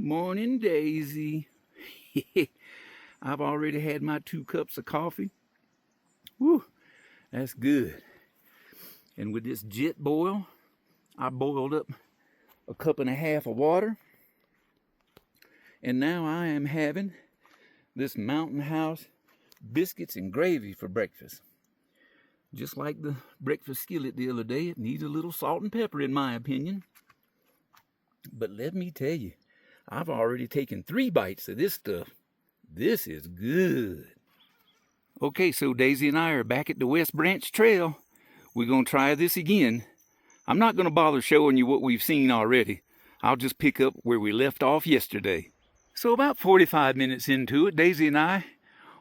Morning, Daisy. I've already had my 2 cups of coffee. Woo, that's good. And with this jet boil, I boiled up a 1.5 cups of water. And now I am having this Mountain House biscuits and gravy for breakfast. Just like the breakfast skillet the other day, it needs a little salt and pepper in my opinion. But let me tell you, I've already taken 3 bites of this stuff. This is good. Okay, so Daisy and I are back at the West Branch Trail. We're going to try this again. I'm not going to bother showing you what we've seen already. I'll just pick up where we left off yesterday. So about 45 minutes into it, Daisy and I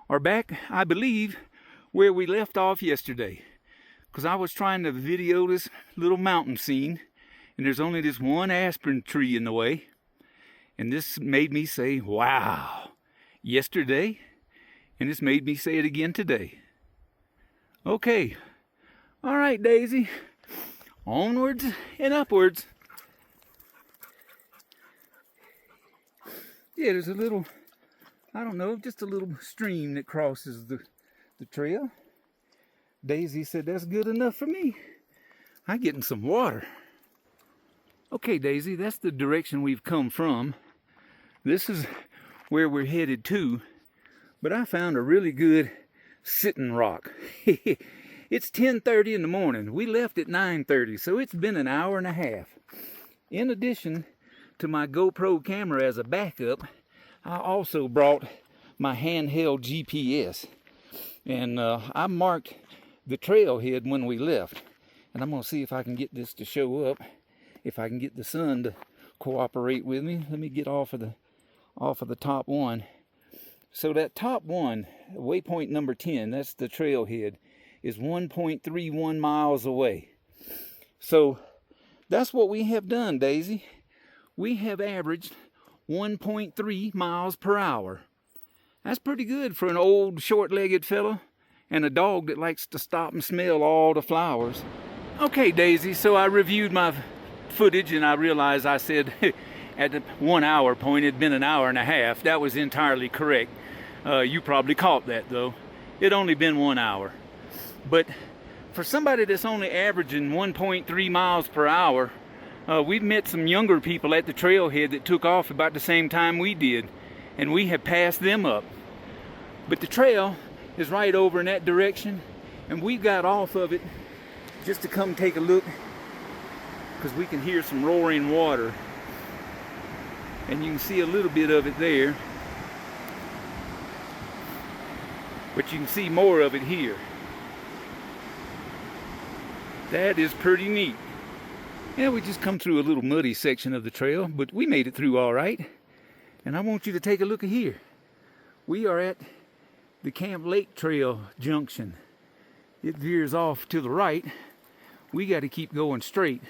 are back, I believe, where we left off yesterday. Because I was trying to video this little mountain scene, and there's only this one aspen tree in the way. And this made me say, wow, yesterday, and this made me say it again today. Okay, all right, Daisy, onwards and upwards. Yeah, there's a little, I don't know, just a little stream that crosses the trail. Daisy said that's good enough for me. I'm getting some water. Okay, Daisy, that's the direction we've come from. This is where we're headed to, but I found a really good sitting rock. It's 10:30 in the morning. We left at 9:30, so it's been an hour and a half. In addition to my GoPro camera as a backup, I also brought my handheld GPS, and I marked the trailhead when we left. And I'm going to see if I can get this to show up, if I can get the sun to cooperate with me. Let me get off of the top one. So that top one, waypoint number 10, that's the trailhead, is 1.31 miles away. So that's what we have done, Daisy. We have averaged 1.3 miles per hour. That's pretty good for an old short-legged fella and a dog that likes to stop and smell all the flowers. Okay, Daisy, so I reviewed my footage and I realized I said at the 1 hour point it'd been an hour and a half. That was entirely correct. You probably caught that though. It only been 1 hour. But for somebody that's only averaging 1.3 miles per hour, we've met some younger people at the trailhead that took off about the same time we did, and we have passed them up. But the trail is right over in that direction, and we got off of it just to come take a look, because we can hear some roaring water, and you can see a little bit of it there, but you can see more of it here. That is pretty neat. Yeah, we just come through a little muddy section of the trail, but we made it through all right. And I want you to take a look at here. We are at the Camp Lake Trail junction. It veers off to the right. We got to keep going straight.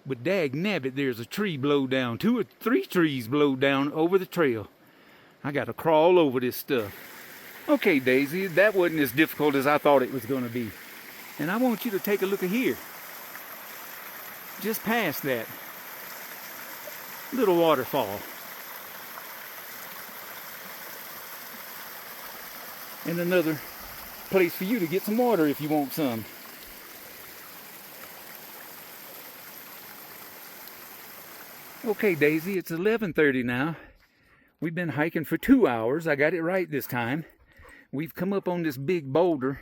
But dag nabbit, there's a tree blow down. 2 or 3 trees blow down over the trail. I got to crawl over this stuff. Okay, Daisy, that wasn't as difficult as I thought it was going to be. And I want you to take a look at here. Just past that little waterfall. And another place for you to get some water if you want some. Okay, Daisy, it's 11:30 now. We've been hiking for 2 hours. I got it right this time. We've come up on this big boulder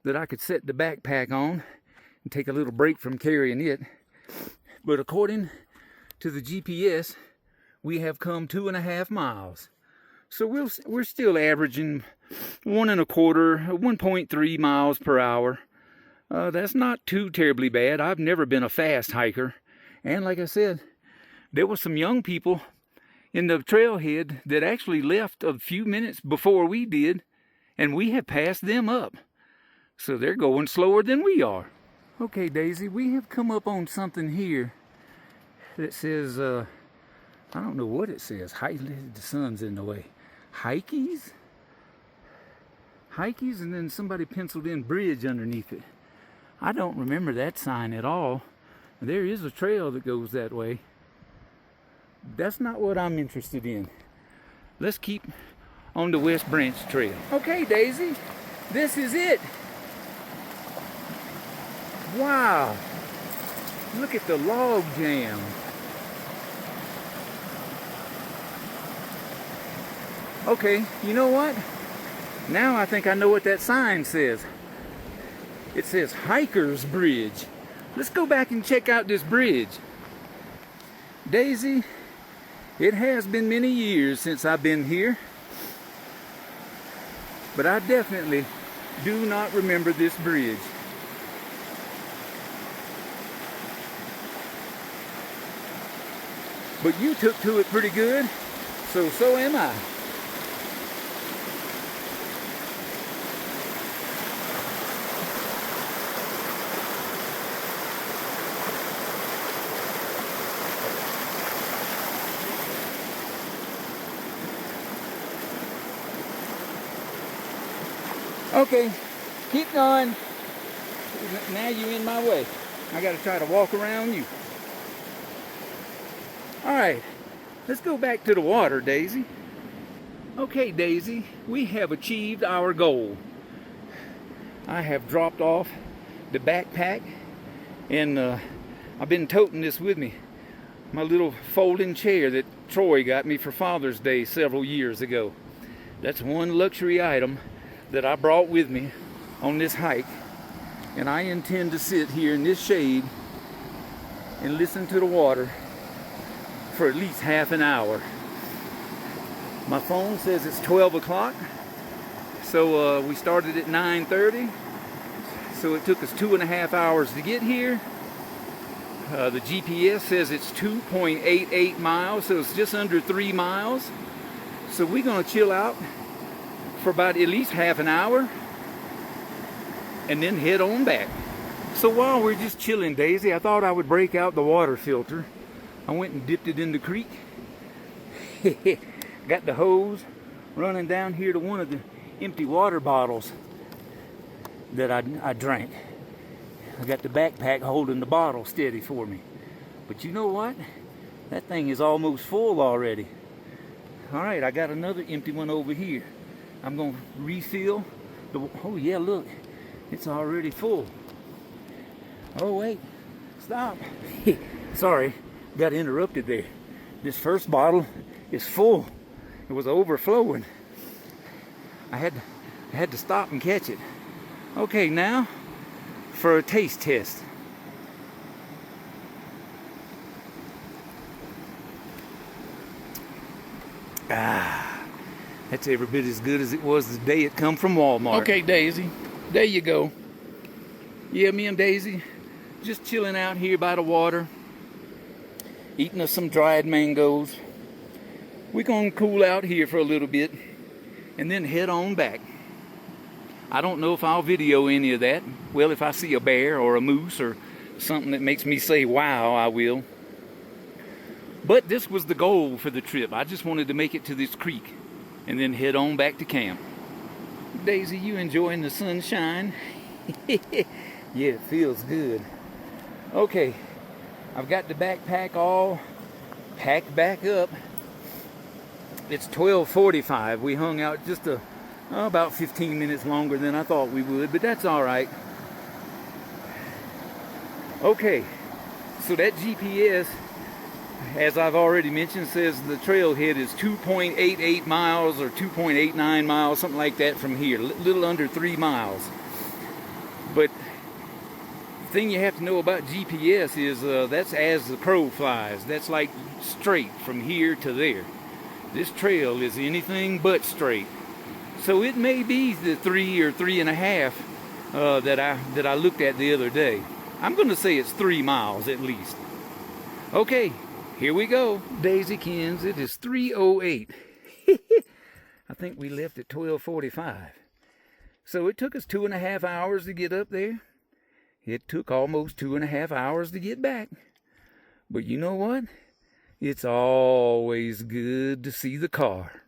that I could set the backpack on and take a little break from carrying it. But according to the GPS, we have come 2.5 miles. So we're still averaging 1.3 miles per hour. That's not too terribly bad. I've never been a fast hiker. And like I said, there were some young people in the trailhead that actually left a few minutes before we did, and we have passed them up. So they're going slower than we are. Okay, Daisy, we have come up on something here that says, I don't know what it says. The sun's in the way. Hikeys? Hikeys, and then somebody penciled in bridge underneath it. I don't remember that sign at all. There is a trail that goes that way. That's not what I'm interested in. Let's keep on the West Branch Trail. Okay, Daisy, this is it. Wow, look at the log jam. Okay, you know what? Now I think I know what that sign says. It says Hiker's Bridge. Let's go back and check out this bridge. Daisy, it has been many years since I've been here, but I definitely do not remember this bridge. But you took to it pretty good, so am I. Okay, keep going. Now you're in my way. I gotta try to walk around you. All right, let's go back to the water, Daisy. Okay, Daisy, we have achieved our goal. I have dropped off the backpack, and I've been toting this with me. My little folding chair that Troy got me for Father's Day several years ago. That's one luxury item that I brought with me on this hike, and I intend to sit here in this shade and listen to the water for at least half an hour. My phone says it's 12 o'clock, so we started at 9:30, so it took us 2.5 hours to get here. The GPS says it's 2.88 miles, so it's just under 3 miles. So we're gonna chill out for about at least half an hour and then head on back. So while we're just chilling, Daisy, I thought I would break out the water filter. I went and dipped it in the creek. Got the hose running down here to one of the empty water bottles that I drank. I got the backpack holding the bottle steady for me. But you know what? That thing is almost full already. All right, I got another empty one over here. I'm gonna refill the, oh yeah, look, it's already full. Oh wait, stop. Sorry, got interrupted there. This first bottle is full. It was overflowing. I had to stop and catch it. Okay, now for a taste test. That's every bit as good as it was the day it come from Walmart. Okay, Daisy, there you go. Yeah, me and Daisy just chilling out here by the water, eating us some dried mangoes. We're gonna cool out here for a little bit and then head on back. I don't know if I'll video any of that. Well, if I see a bear or a moose or something that makes me say wow, I will. But this was the goal for the trip. I just wanted to make it to this creek and then head on back to camp. Daisy, you enjoying the sunshine? Yeah, it feels good. Okay, I've got the backpack all packed back up. It's 12:45. We hung out just about 15 minutes longer than I thought we would, but that's all right. Okay, so that GPS, as I've already mentioned, says the trailhead is 2.88 miles or 2.89 miles, something like that from here, a little under 3 miles. But the thing you have to know about GPS is that's as the crow flies. That's like straight from here to there. This trail is anything but straight. So it may be the 3 or 3.5 that I looked at the other day. I'm going to say it's 3 miles at least. Okay, here we go. Daisykins, it is 3:08. I think we left at 12:45. So it took us 2.5 hours to get up there. It took almost 2.5 hours to get back. But you know what? It's always good to see the car.